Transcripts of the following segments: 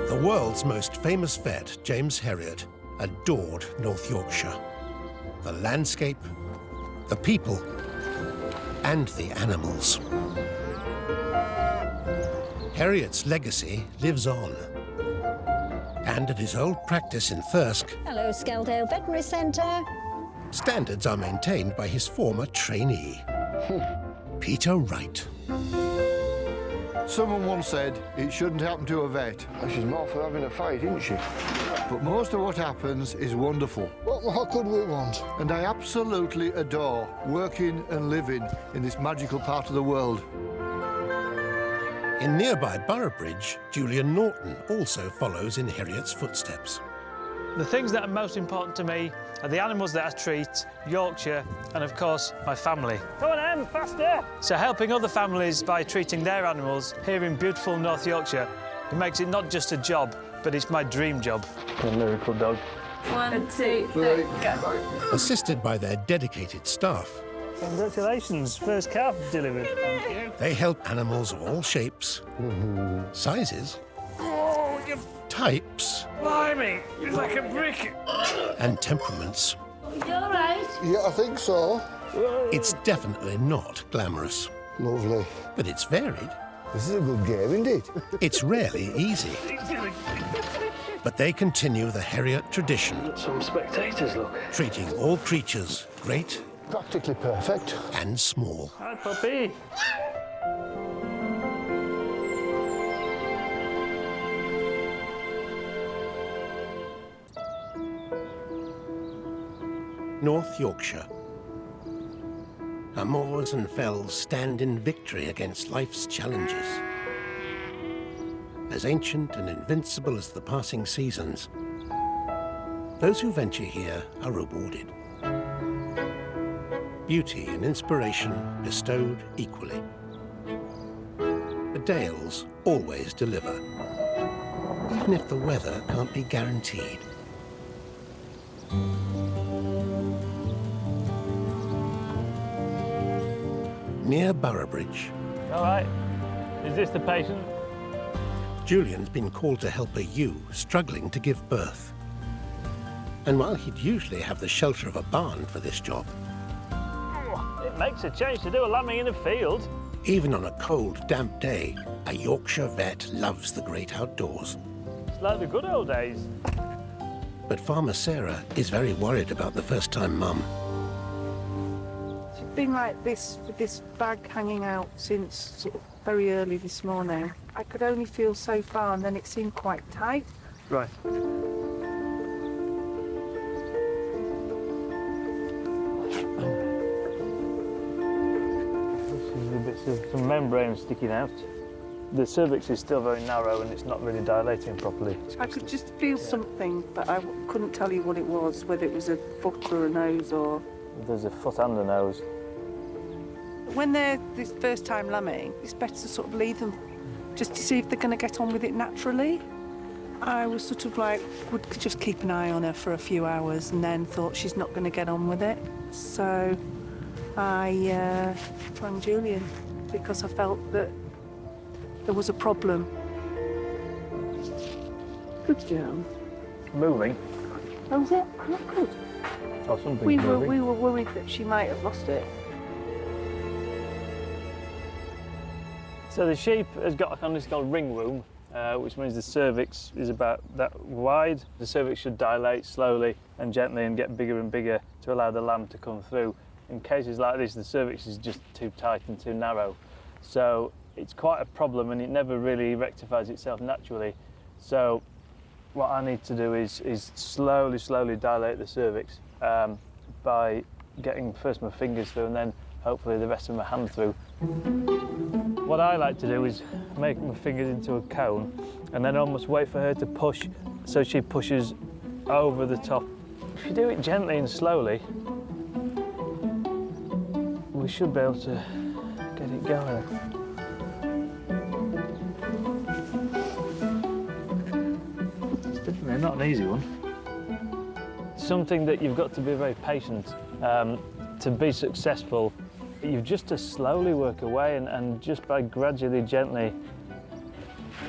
The world's most famous vet, James Herriot, adored North Yorkshire. The landscape, the people, and the animals. Herriot's legacy lives on. And at his old practice in Thirsk... Hello, Skeldale Veterinary Centre. ...standards are maintained by his former trainee, Peter Wright. Someone once said it shouldn't happen to a vet. She's more for having a fight, isn't she? But most of what happens is wonderful. What more could we want? And I absolutely adore working and living in this magical part of the world. In nearby Boroughbridge, Julian Norton also follows in Herriot's footsteps. The things that are most important to me are the animals that I treat, Yorkshire, and of course, my family. Come on, Em, faster! So helping other families by treating their animals here in beautiful North Yorkshire, it makes it not just a job, but it's my dream job. A miracle dog. 1, 2, 3, go. Assisted by their dedicated staff. Congratulations, first calf delivered. They help animals of all shapes, sizes, types, Blimey, it's like a brick. and temperaments. You all right? Yeah, I think so. It's definitely not glamorous, Lovely. but it's varied. This is a good game, indeed. It's rarely easy. But they continue the Herriot tradition, Some spectators, look. treating all creatures, great Practically perfect. and small. Hi, puppy. North Yorkshire. Our moors and fells stand in victory against life's challenges. As ancient and invincible as the passing seasons, those who venture here are rewarded. Beauty and inspiration bestowed equally. The Dales always deliver, even if the weather can't be guaranteed. Near Boroughbridge, All right. Is this the patient? Julian's been called to help a ewe struggling to give birth. And while he'd usually have the shelter of a barn for this job, It makes a change to do a lambing in a field. even on a cold, damp day, a Yorkshire vet loves the great outdoors. It's like the good old days. But Farmer Sarah is very worried about the first-time mum. She's been like this with this bag hanging out since sort of very early this morning. I could only feel so far and then it seemed quite tight. Right. Bits of some membrane sticking out. The cervix is still very narrow and it's not really dilating properly. I could just feel something, but I couldn't tell you what it was, whether it was a foot or a nose or... There's a foot and a nose. When they're this first time lambing, it's better to sort of leave them just to see if they're going to get on with it naturally. I was sort of like, would just keep an eye on her for a few hours and then thought she's not going to get on with it. So I rang Julian because I felt that there was a problem. Good girl. Moving. Oh, was it? Oh, good. Or something We moving. were worried that she might have lost it. So the sheep has got a kind of called ringworm, which means the cervix is about that wide. The cervix should dilate slowly and gently and get bigger and bigger to allow the lamb to come through. In cases like this, the cervix is just too tight and too narrow. So it's quite a problem and it never really rectifies itself naturally. So what I need to do is slowly dilate the cervix by getting first my fingers through and then hopefully the rest of my hand through. What I like to do is make my fingers into a cone and then almost wait for her to push so she pushes over the top. If you do it gently and slowly, we should be able to get it going. It's definitely not an easy one. Something that you've got to be very patient to be successful. You've just to slowly work away and just by gradually, gently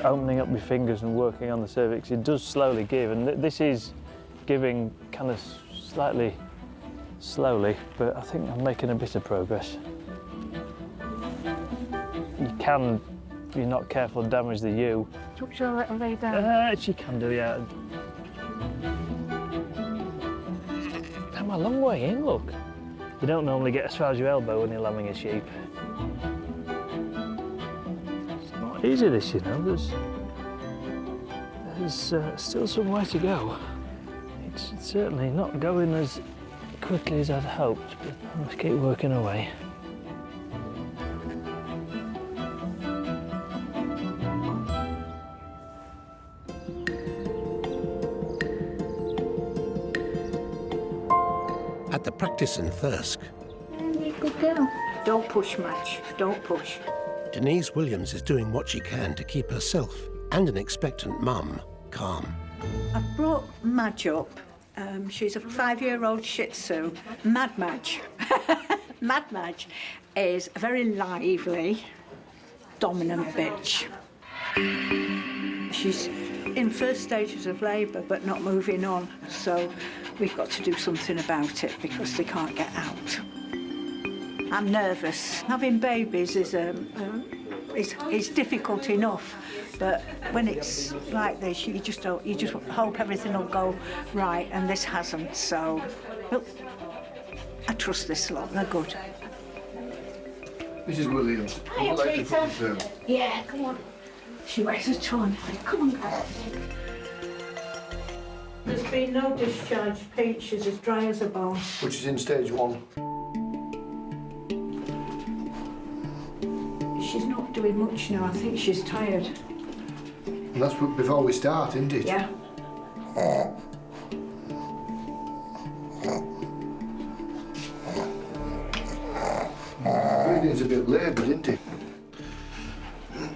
opening up my fingers and working on the cervix, it does slowly give, and this is giving kind of slightly slowly, but I think I'm making a bit of progress. You can, if you're not careful, damage the ewe. Should I let her lay down? She can do, yeah. I'm a long way in, look. You don't normally get as far as your elbow when you're lambing a sheep. It's not easy, this, you know. There's still some way to go. It's certainly not going as quickly as I'd hoped, but I must keep working away. At the practice in Thirsk, Good girl. Don't push much. Don't push. Denise Williams is doing what she can to keep herself and an expectant mum calm. I've brought Madge up. She's a 5-year-old Shih Tzu, Mad Madge. Mad Madge is a very lively, dominant bitch. She's in first stages of labour but not moving on, so we've got to do something about it because they can't get out. I'm nervous. Having babies is difficult enough, but when it's like this, you just hope everything will go right, and this hasn't. So, well, I trust this lot. They're good. Mrs. Williams, would you like to put through? Yeah, come on. She wears a ton. Come on, girl. There's been no discharge. Peach is as dry as a bone. Which is in stage 1. She's not doing much now. I think she's tired. And that's before we start, isn't it? Yeah. Breathing's a bit laboured, isn't it?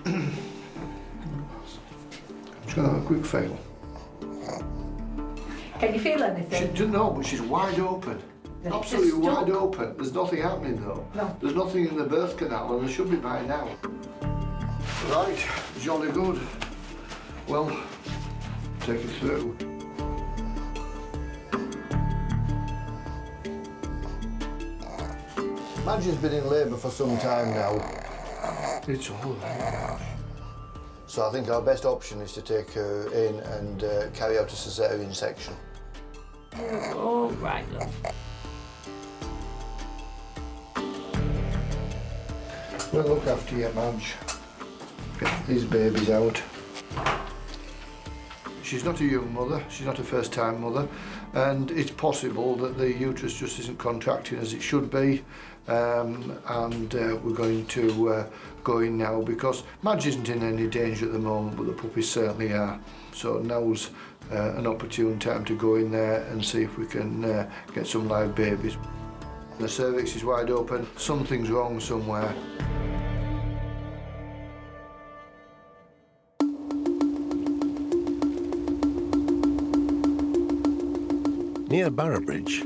I'm just going to have a quick feel. Can you feel anything? She doesn't know, but she's wide open. It's Absolutely just wide stuck. open. There's nothing happening though. No. There's nothing in the birth canal, and there should be by now. Right, jolly good. Well, take it through. Madge has been in labour for some time now, It's all right. so I think our best option is to take her in and carry out a caesarean section. All right, love. We'll look after you, Madge. Get these babies out. She's not a young mother, she's not a first-time mother, and it's possible that the uterus just isn't contracting as it should be, and we're going to go in now because Madge isn't in any danger at the moment, but the puppies certainly are. So now's an opportune time to go in there and see if we can get some live babies. The cervix is wide open, something's wrong somewhere. Near Boroughbridge,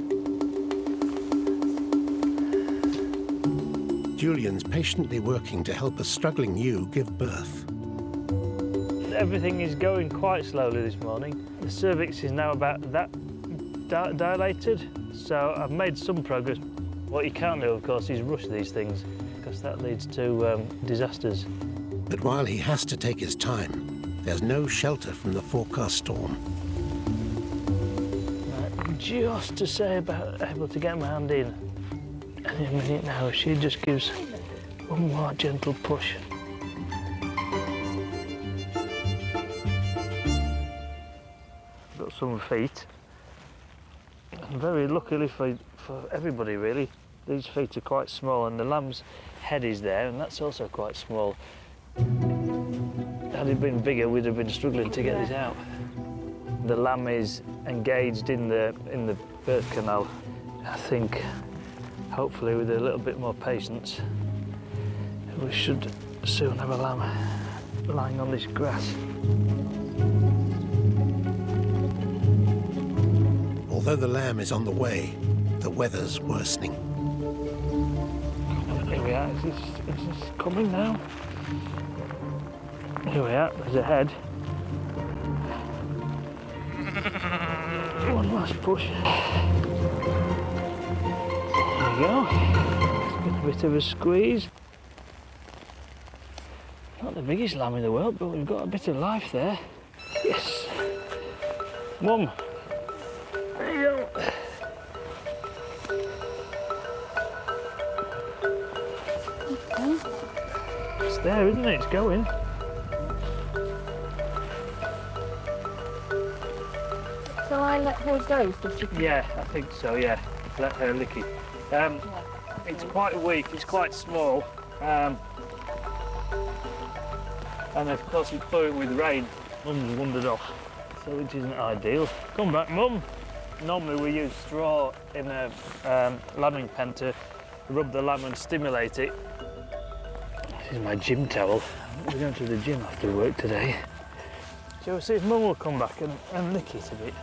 Julian's patiently working to help a struggling ewe give birth. Everything is going quite slowly this morning. The cervix is now about that dilated, so I've made some progress. What you can't do, of course, is rush these things, because that leads to disasters. But while he has to take his time, there's no shelter from the forecast storm. Just to say about able to get my hand in any minute now. She just gives one more gentle push. Got some feet, and very luckily for everybody really, these feet are quite small, and the lamb's head is there, and that's also quite small. Had it been bigger, we'd have been struggling to get this out. The lamb is engaged in the birth canal. I think, hopefully with a little bit more patience, we should soon have a lamb lying on this grass. Although the lamb is on the way, the weather's worsening. Here we are, it's coming now. Here we are, there's a head. One last push. There we go. Let's get a bit of a squeeze. Not the biggest lamb in the world, but we've got a bit of life there. Yes. Mum. There you go. It's there, isn't it? It's going. Shall I let her go? Yeah, I think so, yeah. Let her lick it. It's quite weak, it's quite small. And of course it's pouring with rain. Mum's wandered off, so which isn't ideal. Come back, Mum. Normally we use straw in a lambing pen to rub the lamb and stimulate it. This is my gym towel. We're going to the gym after work today. Shall we see if Mum will come back and lick it a bit?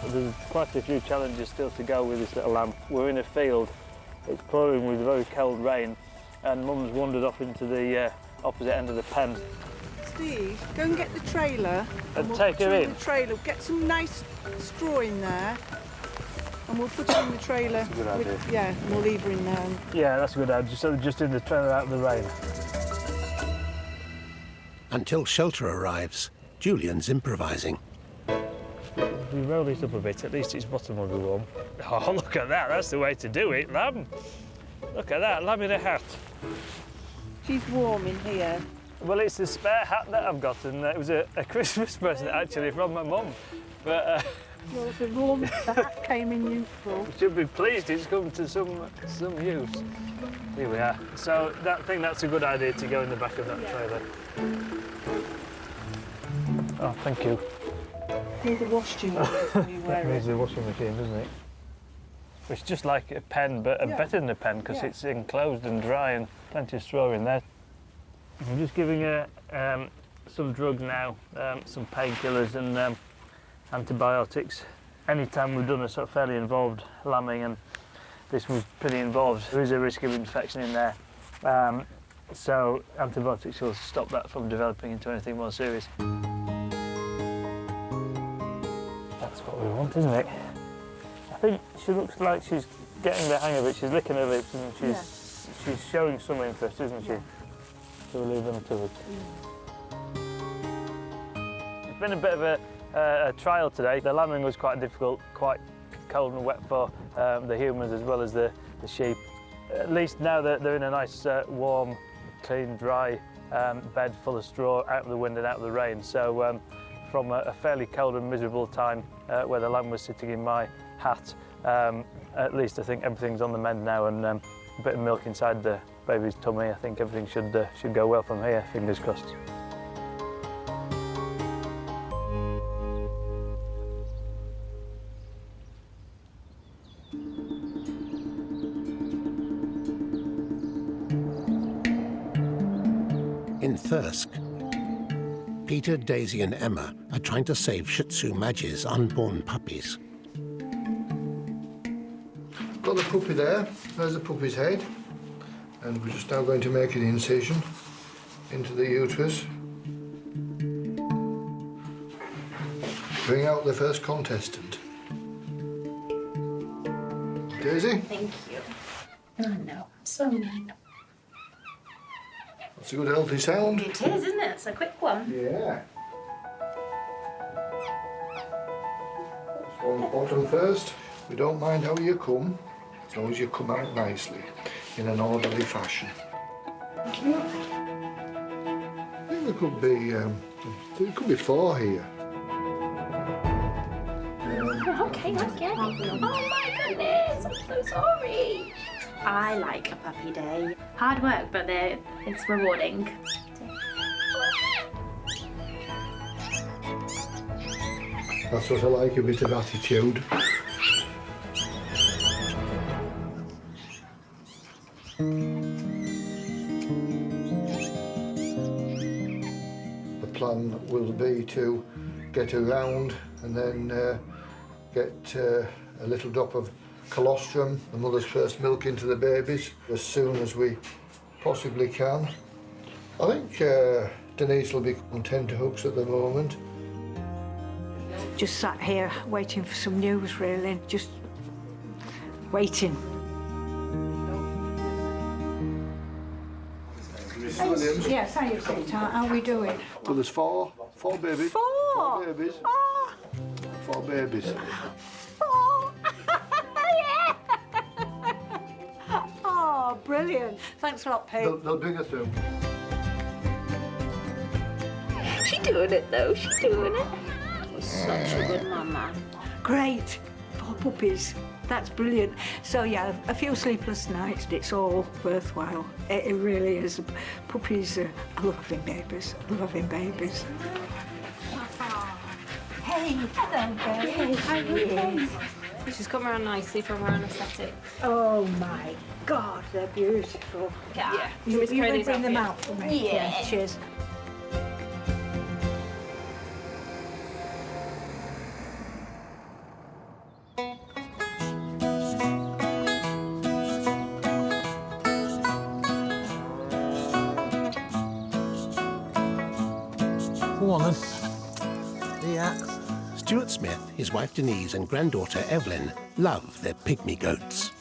There's quite a few challenges still to go with this little lamb. We're in a field, it's pouring with very cold rain, and Mum's wandered off into the opposite end of the pen. Steve, go and get the trailer. And we'll take her put in? The trailer. Get some nice straw in there, and we'll put her in the trailer. That's a good idea. Yeah, and we'll leave her in there. Yeah, that's a good idea, just in the trailer out of the rain. Until shelter arrives, Julian's improvising. If we roll this up a bit, at least its bottom will be warm. Oh, look at that, that's the way to do it, lamb. Look at that, lamb in a hat. She's warm in here. Well, it's the spare hat that I've got, and it was a Christmas present actually from my mum. But Well, the warm hat came in useful. should be pleased it's come to some use. Here we are. So I think that's a good idea to go in the back of that trailer. Oh, thank you. Here's a wash tube when you wear That it. needs a washing machine, doesn't it? It's just like a pen, but better than a pen because it's enclosed and dry and plenty of straw in there. I'm just giving her some drugs now, some painkillers and antibiotics. Anytime we've done a sort of fairly involved lambing, and this was pretty involved, there is a risk of infection in there. So antibiotics will stop that from developing into anything more serious. That's what we want, isn't it? I think she looks like she's getting the hang of it. She's licking her lips and she's showing some interest, isn't she? So we'll leave them to it. It's been a bit of a trial today. The lambing was quite difficult, quite cold and wet for the humans as well as the sheep. At least now that they're in a nice warm, clean, dry bed full of straw out of the wind and out of the rain. So from a fairly cold and miserable time where the lamb was sitting in my hat, at least I think everything's on the mend now, and a bit of milk inside the baby's tummy. I think everything should go well from here, fingers crossed. In Thirsk, Peter, Daisy and Emma are trying to save Shih Tzu Madge's unborn puppies. Got the puppy there, there's the puppy's head, and we're just now going to make an incision into the uterus. Bring out the first contestant. Daisy? Thank you. Oh no, so mean. That's a good healthy sound. It is, isn't it? It's a quick one. Yeah. That's one bottom first. We don't mind how you come, as long as you come out nicely, in an orderly fashion. Thank you. I think there could be 4 here. Okay, I get it. Oh my goodness, I'm so sorry. I like a puppy day. Hard work, but it's rewarding. That's what I like, a bit of attitude. The plan will be to get around and then get a little drop of colostrum, the mother's first milk into the babies, as soon as we possibly can. I think Denise will be on tenterhooks at the moment. Just sat here waiting for some news, really, just waiting. Yes, how you think? How are we doing? Well, there's four babies. Four? Babies. Oh. 4 babies. 4! Yeah! Oh, brilliant. Thanks a lot, Pete. They'll bring her through. She's doing it though, she's doing it. Such a good mama. Great. 4 puppies. That's brilliant. So, yeah, a few sleepless nights, it's all worthwhile. It really is. Puppies, I love having babies. I love having babies. Hey, hello, baby. How are you? She's come around nicely from her anaesthetic. Oh, my God, they're beautiful. Yeah. You can bring them out for me? Yeah. Cheers. Come on then. Yeah. Stuart Smith, his wife Denise and granddaughter Evelyn love their pygmy goats.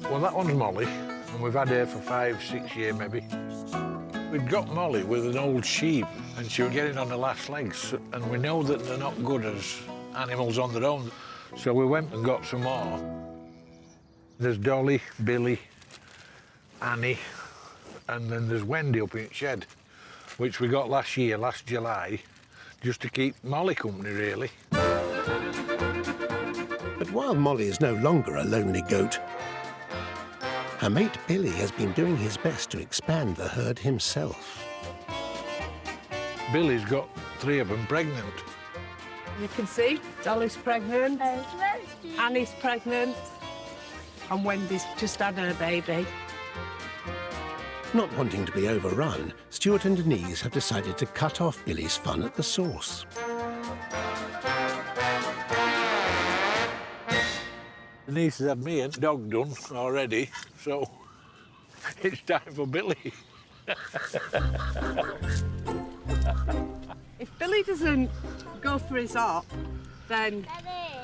Well, that one's Molly, and we've had her for 5-6 years maybe. We'd got Molly with an old sheep, and she was getting on her last legs, and we know that they're not good as animals on their own, so we went and got some more. There's Dolly, Billy, Annie, and then there's Wendy up in shed, which we got last year, last July, just to keep Molly company, really. But while Molly is no longer a lonely goat, her mate Billy has been doing his best to expand the herd himself. Billy's got 3 of them pregnant. You can see Dolly's pregnant, Annie's pregnant, and Wendy's just had her baby. Not wanting to be overrun, Stuart and Denise have decided to cut off Billy's fun at the source. Denise has had me and dog done already, so it's time for Billy. If Billy doesn't go for his op, then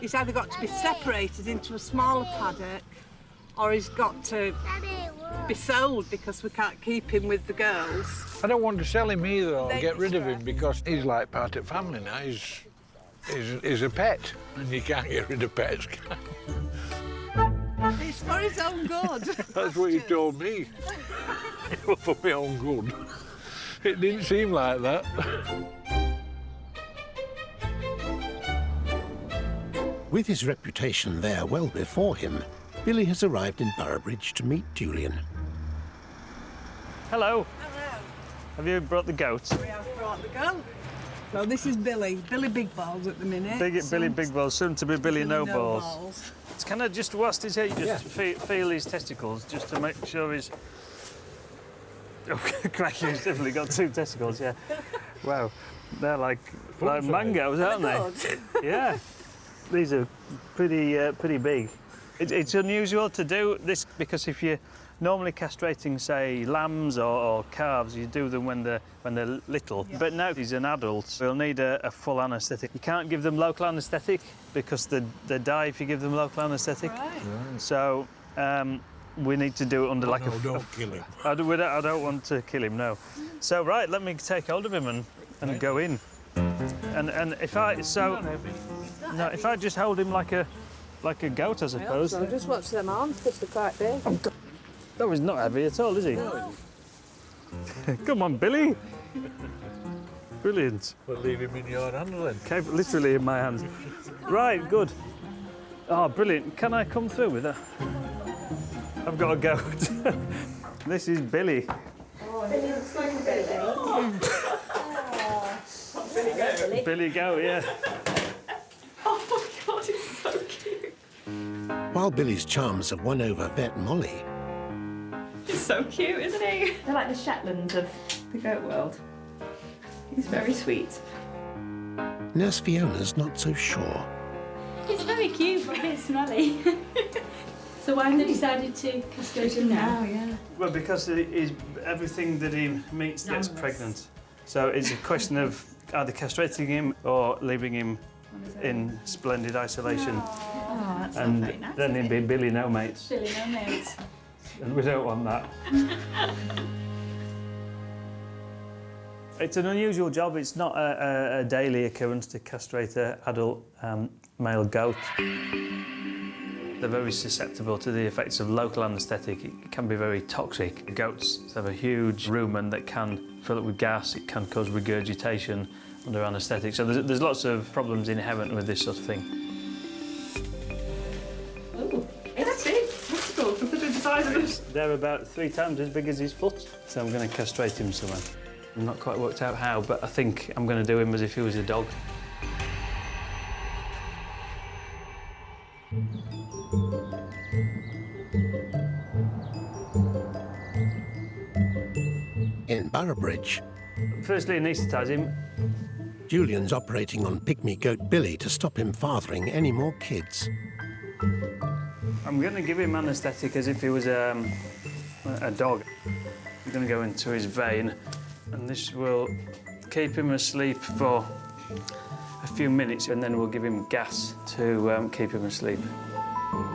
he's either got to be separated into a smaller paddock or he's got to be sold because we can't keep him with the girls. I don't want to sell him either or get rid of him because he's like part of family now. He's a pet, and you can't get rid of pets, can you? It's for his own good. That's what he told me. It was for my own good. It didn't seem like that. With his reputation there well before him, Billy has arrived in Boroughbridge to meet Julian. Hello. Hello. Have you brought the goats? We have brought the goat. So this is Billy. Billy Big Balls at the minute. Billy Big Balls, soon to be Billy No Balls. Can I just, whilst he's here, you just feel his testicles, just to make sure he's... Oh, crikey, he's definitely got 2 testicles, yeah. Wow, they're like mangoes, aren't they? Yeah, these are pretty big. It's unusual to do this because if you're normally castrating, say, lambs or calves, you do them when they're little. Yeah. But now he's an adult, so he'll need a full anaesthetic. You can't give them local anaesthetic because they die if you give them local anaesthetic. Right. So we need to do it under like don't kill him. I don't want to kill him, no. So right, let me take hold of him and go in. And if I if I just hold him like a goat, I suppose. So just watch them arms, because they're quite big. Oh, God. No, he's not heavy at all, is he? No. Come on, Billy. Brilliant. We'll leave him in your hand then. Okay, literally in my hand. Right, good. Oh, brilliant. Can I come through with that? I've got a goat. This is Billy. Oh, Billy looks like a baby. Billy goat. Billy goat, yeah. Oh my God, he's so cute. While Billy's charms have won over vet Molly, He's so cute, isn't he? They're like the Shetland of the goat world. He's very sweet. Nurse Fiona's not so sure. He's very cute, but a bit smelly. So why have they decided to castrate him now? yeah. Well, because everything that he meets gets pregnant. So it's a question of either castrating him or leaving him in splendid isolation. Oh, that's And not very nice. then he'd be Billy no mates. Billy no mates. And we don't want that. It's an unusual job. It's not a daily occurrence to castrate an adult male goat. They're very susceptible to the effects of local anaesthetic. It can be very toxic. Goats have a huge rumen that can fill up with gas. It can cause regurgitation under anaesthetic. So there's lots of problems inherent with this sort of thing. Oh, it's big. Testicles, considering the size of it. They're about 3 times as big as his foot. So I'm going to castrate him somewhere. I'm not quite worked out how, but I think I'm going to do him as if he was a dog. In Boroughbridge, Firstly, anaesthetise him. Julian's operating on pygmy goat Billy to stop him fathering any more kids. I'm going to give him anaesthetic as if he was a dog. I'm going to go into his vein, and this will keep him asleep for a few minutes, and then we'll give him gas to keep him asleep.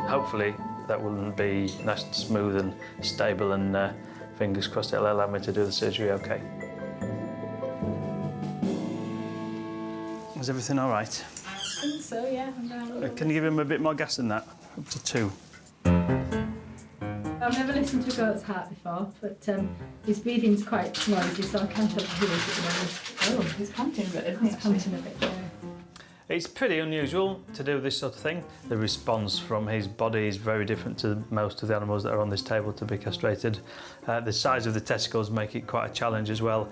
Hopefully, that will be nice and smooth and stable, and fingers crossed it'll allow me to do the surgery OK. Is everything all right? I think so, yeah. I'm gonna have a look. Can you give him a bit more gas than that? Up to 2. I've never listened to a goat's heart before, but his breathing's quite noisy, so I can't help hear it at the moment. Oh, he's panting a bit, isn't he? He's panting a bit, yeah. It's pretty unusual to do this sort of thing. The response from his body is very different to most of the animals that are on this table to be castrated. The size of the testicles make it quite a challenge as well.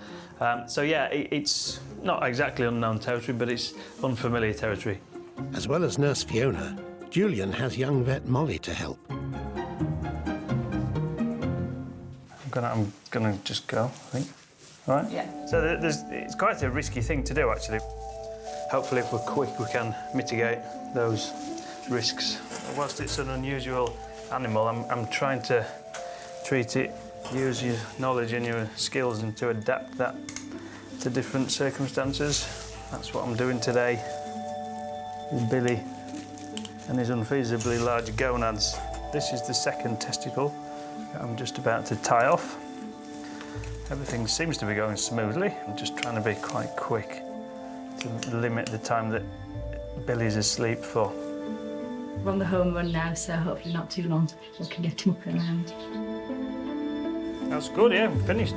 So yeah, it's not exactly unknown territory, but it's unfamiliar territory. As well as Nurse Fiona, Julian has young vet Molly to help. I'm gonna just go, I think. All right? Yeah. So it's quite a risky thing to do, actually. Hopefully, if we're quick, we can mitigate those risks. Whilst it's an unusual animal, I'm trying to treat it, use your knowledge and your skills and to adapt that to different circumstances. That's what I'm doing today with Billy and his unfeasibly large gonads. This is the second testicle that I'm just about to tie off. Everything seems to be going smoothly. I'm just trying to be quite quick to limit the time that Billy's asleep for. We're on the home run now, so hopefully not too long. We can get him up and around. That's good, yeah, I'm finished.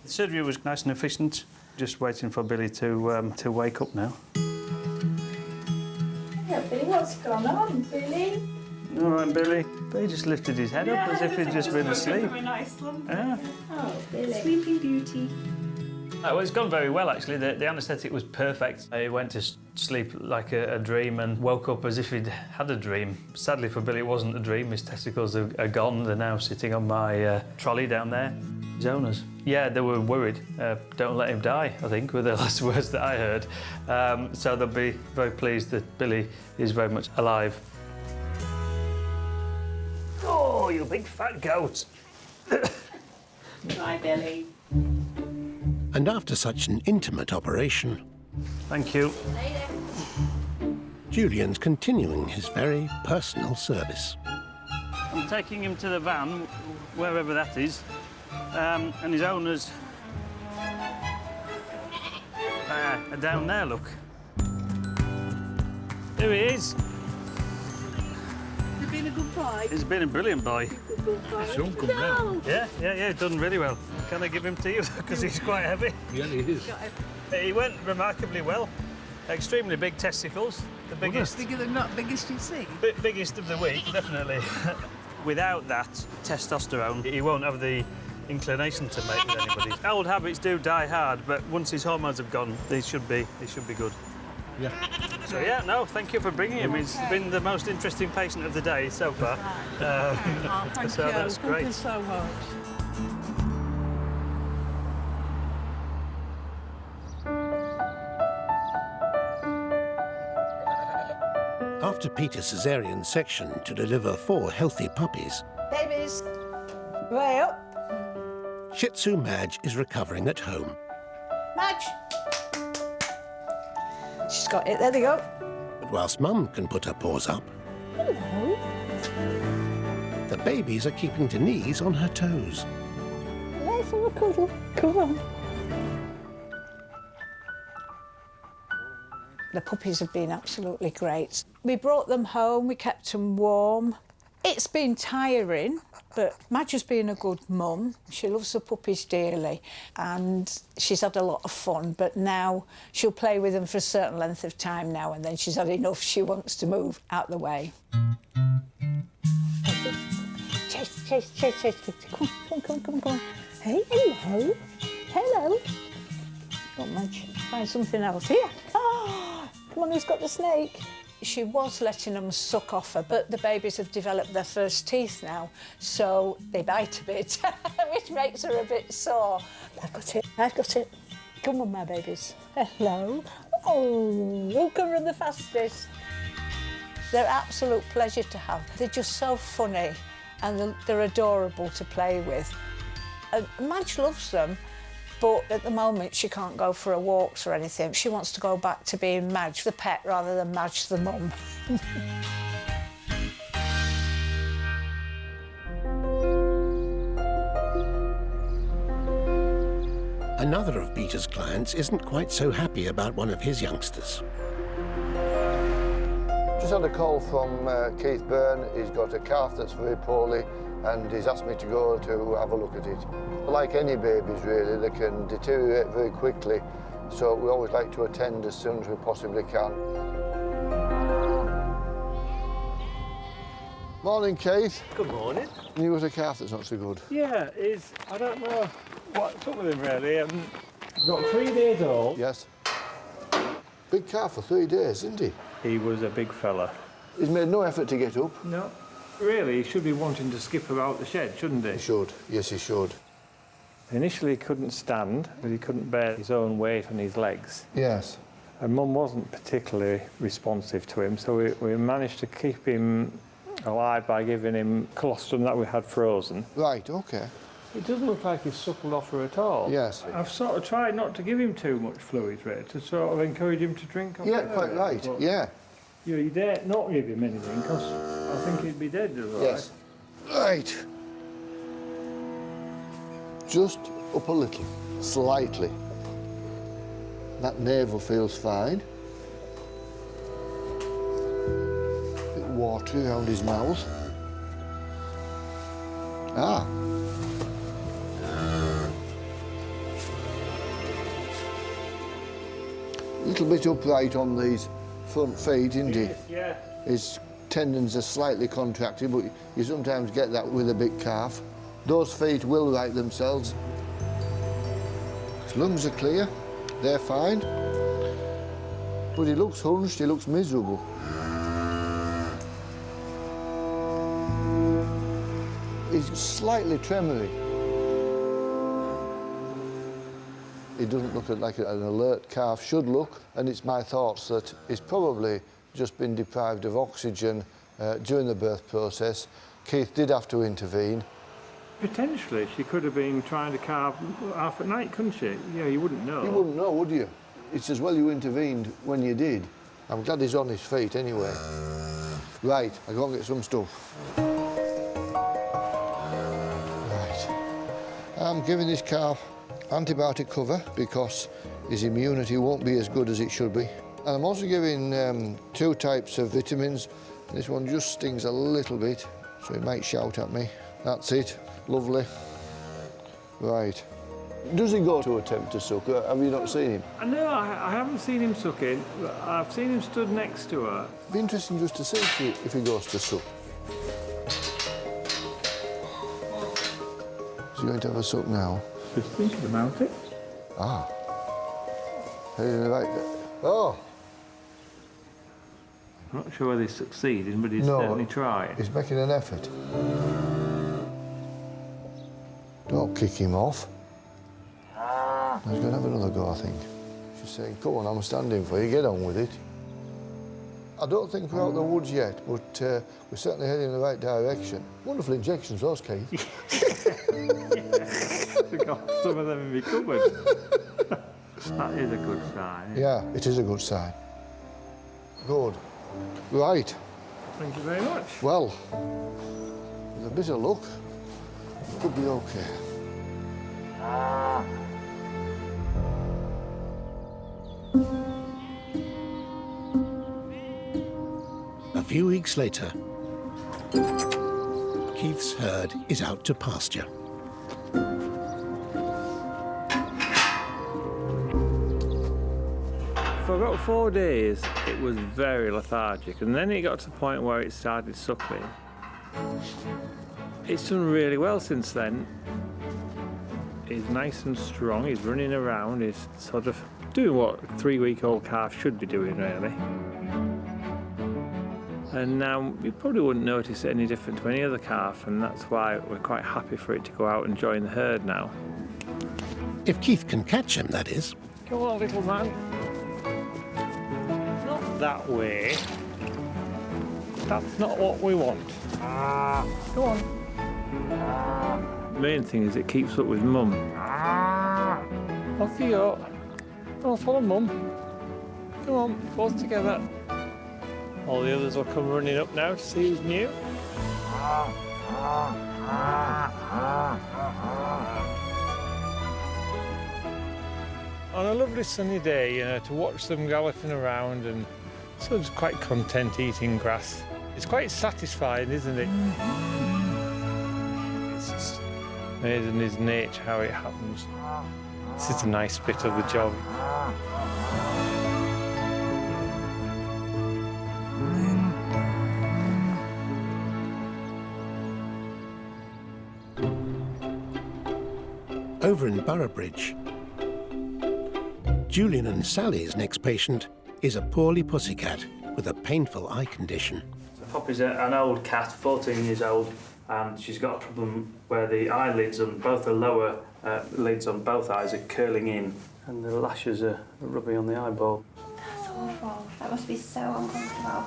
The surgery was nice and efficient. Just waiting for Billy to wake up now. Yeah, Billy, what's going on, Billy? All right, Billy. Billy just lifted his head up as if he'd just been asleep. Yeah. Oh, Billy. Sleeping Beauty. Well, it's gone very well, actually. The anaesthetic was perfect. He went to sleep like a dream and woke up as if he'd had a dream. Sadly for Billy, it wasn't a dream. His testicles are gone. They're now sitting on my trolley down there. His owners. Yeah, they were worried. Don't let him die, I think, were the last words that I heard. So they'll be very pleased that Billy is very much alive. Oh, you big fat goat. Bye, Billy. And after such an intimate operation, Thank you. Julian's continuing his very personal service. I'm taking him to the van, wherever that is, and his owners are down there, look. There he is. You've been a good boy. He's been a brilliant boy. Good boy. Son, come round. Yeah, done really well. Can I give him to you? Because he's quite heavy. Yeah, he is. He went remarkably well. Extremely big testicles. The biggest. Bigger than not biggest you've seen. Biggest of the week, definitely. Without that testosterone, he won't have the inclination to mate with anybody. Old habits do die hard, but once his hormones have gone, they should be good. Yeah. So yeah, no, thank you for bringing him. He's been the most interesting patient of the day so far. Thank so you. that's great. Thank you so much. After Peter's caesarean section to deliver 4 healthy puppies, Babies, way up. Shih Tzu Madge is recovering at home. Madge. She's got it, there they go. But whilst Mum can put her paws up, Hello. the babies are keeping Denise on her toes. Let's have a cuddle. Come on. The puppies have been absolutely great. We brought them home, we kept them warm. It's been tiring, but Madge has been a good mum. She loves the puppies dearly and she's had a lot of fun, but now she'll play with them for a certain length of time now and then she's had enough, she wants to move out the way. Chase, chase, chase, chase. Come on. Hey, hello. Hello. Not much. Find something else. Here. Oh, come on, who's got the snake? She was letting them suck off her, but the babies have developed their first teeth now, so they bite a bit, which makes her a bit sore. I've got it. Come on, my babies. Hello. Oh, who can run the fastest? They're absolute pleasure to have. They're just so funny and they're adorable to play with. Madge loves them, but at the moment she can't go for a walks or anything. She wants to go back to being Madge the pet rather than Madge the mum. Another of Peter's clients isn't quite so happy about one of his youngsters. Just had a call from Keith Byrne. He's got a calf that's very poorly and he's asked me to go to have a look at it. Like any babies really, they can deteriorate very quickly, so we always like to attend as soon as we possibly can. Morning, Keith. Good morning. You got a calf that's not so good? Yeah, I don't know what's up with him really. He's got 3 days old. Yes. Big calf for 3 days, isn't he? He was a big fella. He's made no effort to get up. No. Really, he should be wanting to skip about the shed, shouldn't he? He should, yes he should. Initially he couldn't stand, but he couldn't bear his own weight on his legs. Yes. And Mum wasn't particularly responsive to him, so we managed to keep him alive by giving him colostrum that we had frozen. Right, OK. It doesn't look like he's suckled off her at all. Yes. I've sort of tried not to give him too much fluid, really, to sort of encourage him to drink off Yeah, her, quite right, but yeah. You dare not give him anything, because I think he'd be dead otherwise. Yes. Right. Just up a little, slightly. That navel feels fine. Bit watery around his mouth. Ah. A little bit upright on these front feet, isn't he? Yeah. His tendons are slightly contracted, but you sometimes get that with a big calf. Those feet will right themselves. His lungs are clear, they're fine. But he looks hunched, he looks miserable. He's slightly tremory. He doesn't look like an alert calf should look, and it's my thoughts that he's probably just been deprived of oxygen during the birth process. Keith did have to intervene. Potentially, she could have been trying to calve half at night, couldn't she? Yeah, you wouldn't know. You wouldn't know, would you? It's as well you intervened when you did. I'm glad he's on his feet anyway. Right, I go and get some stuff. Right. I'm giving this calf antibiotic cover because his immunity won't be as good as it should be. And I'm also giving 2 types of vitamins. This one just stings a little bit, so he might shout at me. That's it. Lovely. Right. Does he go to attempt to suck? Have you not seen him? No, I haven't seen him sucking. I've seen him stood next to her. It'd be interesting just to see if he goes to suck. Is he going to have a suck now? Just thinking about it. Ah. Right. Oh. I'm not sure whether he's succeeding, but he's No, certainly trying. He's making an effort. Don't kick him off. He's going to have another go, I think. She's saying, come on, I'm standing for you, get on with it. I don't think we're out the woods yet, but we're certainly heading in the right direction. Wonderful injections, those, Keith. We've got some of them in my cupboard. That is a good sign. Yeah, it is a good sign. Good. Right. Thank you very much. Well, with a bit of luck, it could be okay. A few weeks later, Keith's herd is out to pasture. For about 4 days, it was very lethargic, and then it got to the point where it started suckling. It's done really well since then. He's nice and strong, he's running around, he's sort of doing what a 3-week-old calf should be doing, really. And now you probably wouldn't notice it any different to any other calf, and that's why we're quite happy for it to go out and join the herd now. If Keith can catch him, that is. Come on, little man. Not that way. That's not what we want. Go on. The main thing is it keeps up with Mum. Off you go. Oh, follow Mum. Come on, both together. All the others will come running up now to see who's new. On a lovely sunny day, you know, to watch them galloping around and sort of quite content eating grass. It's quite satisfying, isn't it? It's just amazing his nature, how it happens. This is a nice bit of the job. Over in Boroughbridge, Julian and Sally's next patient is a poorly pussycat with a painful eye condition. So Poppy's an old cat, 14 years old, and she's got a problem where the eyelids on both the lower lids on both eyes are curling in, and the lashes are rubbing on the eyeball. That's awful. That must be so uncomfortable.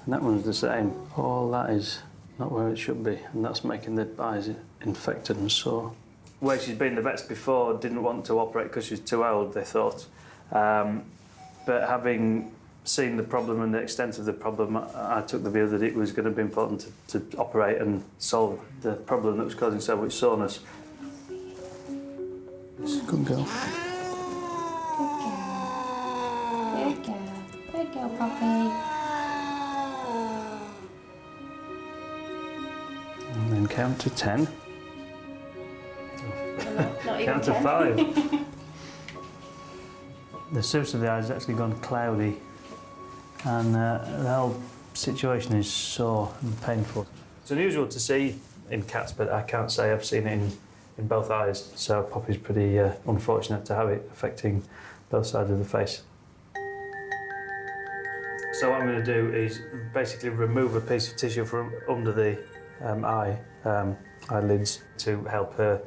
And that one's the same. All that is not where it should be, and that's making the eyes infected and sore. Where she's been, the vets before didn't want to operate because she's too old, they thought. But having seen the problem and the extent of the problem, I took the view that it was going to be important to operate and solve the problem that was causing so much soreness. Good girl. Good girl. Good girl, Poppy. And then count to 10. Not even Count to 10. 5. The surface of the eye has actually gone cloudy, and the whole situation is sore and painful. It's unusual to see in cats, but I can't say I've seen it in both eyes, so Poppy's pretty unfortunate to have it affecting both sides of the face. So what I'm going to do is basically remove a piece of tissue from under the eyelids to help her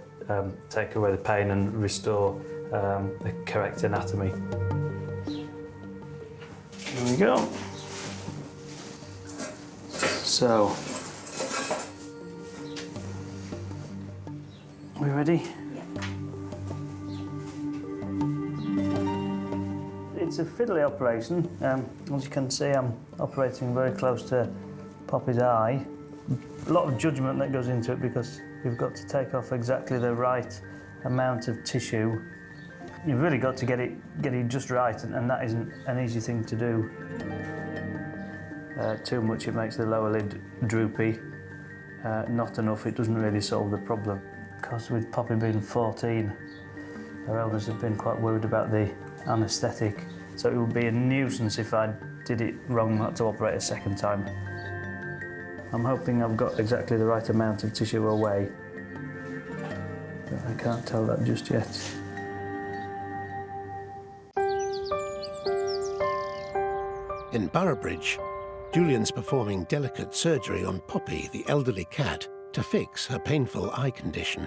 take away the pain and restore the correct anatomy. There we go. So, are we ready? It's a fiddly operation. As you can see, I'm operating very close to Poppy's eye. A lot of judgment that goes into it because you've got to take off exactly the right amount of tissue. You've really got to get it just right, and that isn't an easy thing to do. Too much, it makes the lower lid droopy. Not enough, it doesn't really solve the problem. Because with Poppy being 14, her owners have been quite worried about the anaesthetic, so it would be a nuisance if I did it wrong not to operate a second time. I'm hoping I've got exactly the right amount of tissue away, but I can't tell that just yet. In Boroughbridge, Julian's performing delicate surgery on Poppy, the elderly cat, to fix her painful eye condition.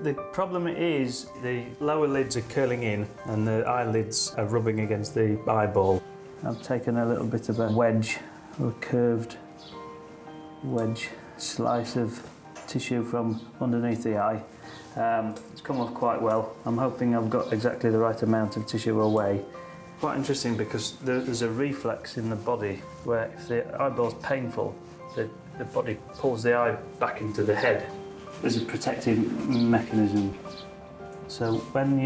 The problem is the lower lids are curling in and the eyelids are rubbing against the eyeball. I've taken a little bit of a wedge, or a curved wedge slice of tissue from underneath the eye. It's come off quite well. I'm hoping I've got exactly the right amount of tissue away. Quite interesting because there's a reflex in the body where if the eyeball's painful, the body pulls the eye back into the head. There's a protective mechanism. So when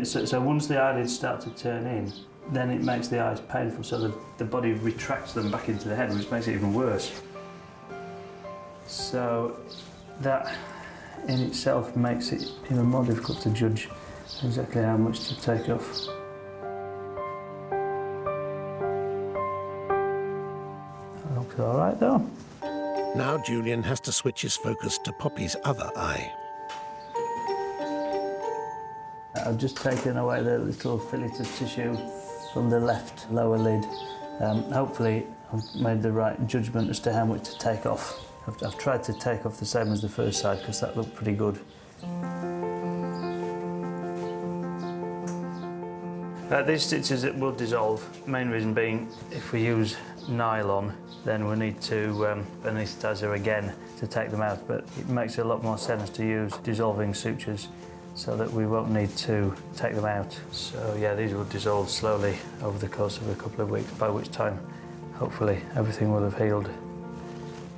so once the eyelids start to turn in, then it makes the eyes painful, so the body retracts them back into the head, which makes it even worse. So that in itself makes it even more difficult to judge exactly how much to take off. That looks all right though. Now Julian has to switch his focus to Poppy's other eye. I've just taken away the little fillet of tissue from the left lower lid. Hopefully I've made the right judgment as to how much to take off. I've tried to take off the same as the first side because that looked pretty good. These stitches will dissolve. Main reason being if we use nylon then we need to anaesthetise her again to take them out, but it makes a lot more sense to use dissolving sutures so that we won't need to take them out. So yeah, these will dissolve slowly over the course of a couple of weeks, by which time hopefully everything will have healed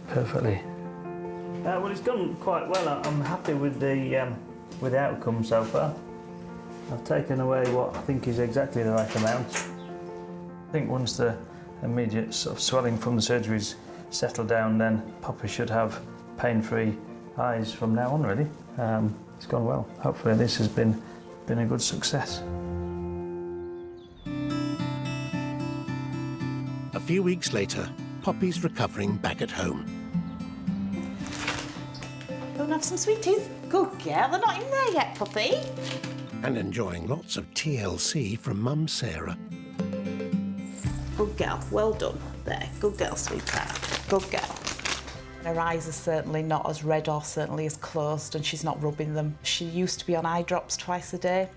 perfectly. Well, it's gone quite well. I'm happy with the outcome so far. I've taken away what I think is exactly the right amount. I think once the immediate sort of swelling from the surgery's settled down, then Poppy should have pain-free eyes from now on, really. It's gone well. Hopefully this has been a good success. A few weeks later, Poppy's recovering back at home. Go and have some sweeties. Good girl, they're not in there yet, Puppy. And enjoying lots of TLC from Mum Sarah. Good girl, well done. There, good girl, sweetheart. Good girl. Her eyes are certainly not as red or certainly as closed, and she's not rubbing them. She used to be on eye drops twice a day.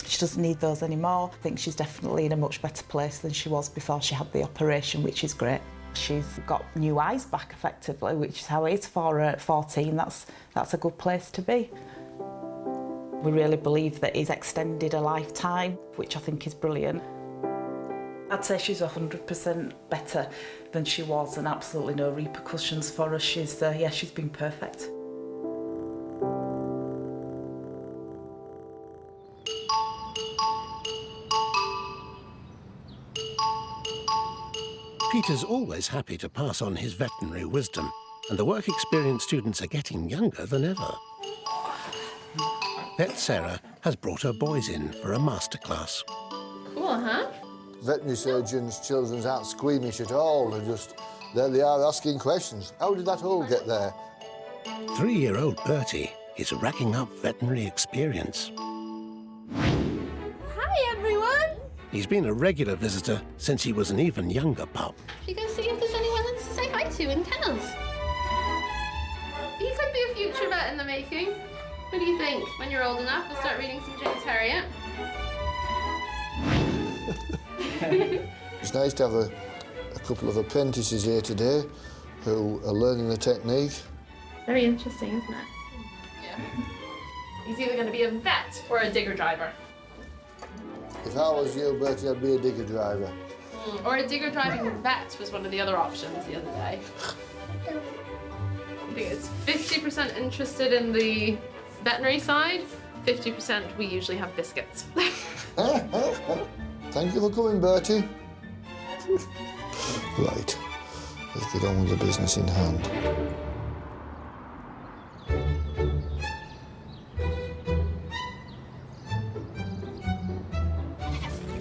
She doesn't need those anymore. I think she's definitely in a much better place than she was before she had the operation, which is great. She's got new eyes back effectively, which is how it is for 14. That's a good place to be. We really believe that he's extended a lifetime, which I think is brilliant. I'd say she's 100% better than she was, and absolutely no repercussions for her. She's been perfect. Peter's always happy to pass on his veterinary wisdom, and the work experience students are getting younger than ever. Vet Sarah has brought her boys in for a masterclass. Cool, huh? Veterinary surgeons, children aren't squeamish at all. There they are asking questions. How did that hole get there? 3-year-old Bertie is racking up veterinary experience. Hi, everyone. He's been a regular visitor since he was an even younger pup. Should we go see if there's anyone else to say hi to in kennels? He could be a future vet in the making. What do you think? When you're old enough, we'll start reading some James Herriot. It's nice to have a couple of apprentices here today who are learning the technique. Very interesting, isn't it? Yeah. He's either going to be a vet or a digger driver. If I was you, Bertie, I'd be a digger driver. Or a digger driving vet was one of the other options the other day. I think it's 50% interested in the veterinary side, 50% we usually have biscuits. Thank you for coming, Bertie. Right, let's get on with the business in hand.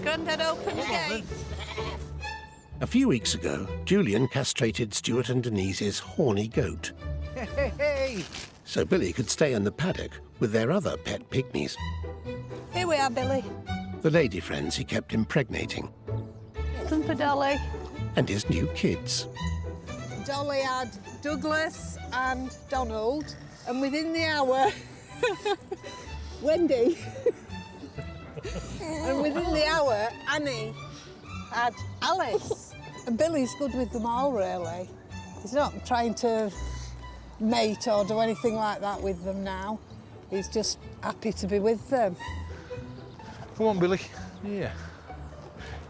Grandad, open the gate. A few weeks ago, Julian castrated Stuart and Denise's horny goat. Hey! So Billy could stay in the paddock with their other pet pygmies. Here we are, Billy. The lady friends he kept impregnating. Some for Dolly. And his new kids. Dolly had Douglas and Donald, and within the hour, Wendy. And within the hour, Annie had Alice. And Billy's good with them all, really. He's not trying to mate or do anything like that with them now. He's just happy to be with them. Come on, Billy. Yeah.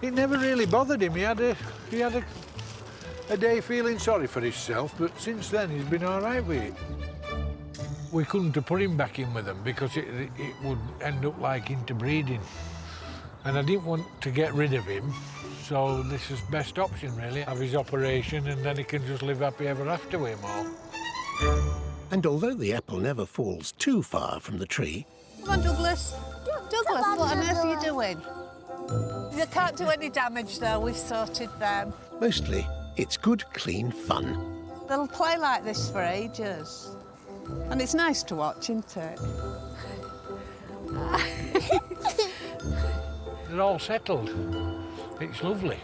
It never really bothered him. He had a day feeling sorry for himself, but since then he's been all right with it. We couldn't have put him back in with them because it would end up like interbreeding. And I didn't want to get rid of him, so this is best option really. Have his operation and then he can just live happy ever after with him all. And although the apple never falls too far from the tree... Come on, Douglas. Douglas, what on earth are you doing? You can't do any damage, though. We've sorted them. Mostly, it's good, clean fun. They'll play like this for ages. And it's nice to watch, isn't it? They're all settled. It's lovely.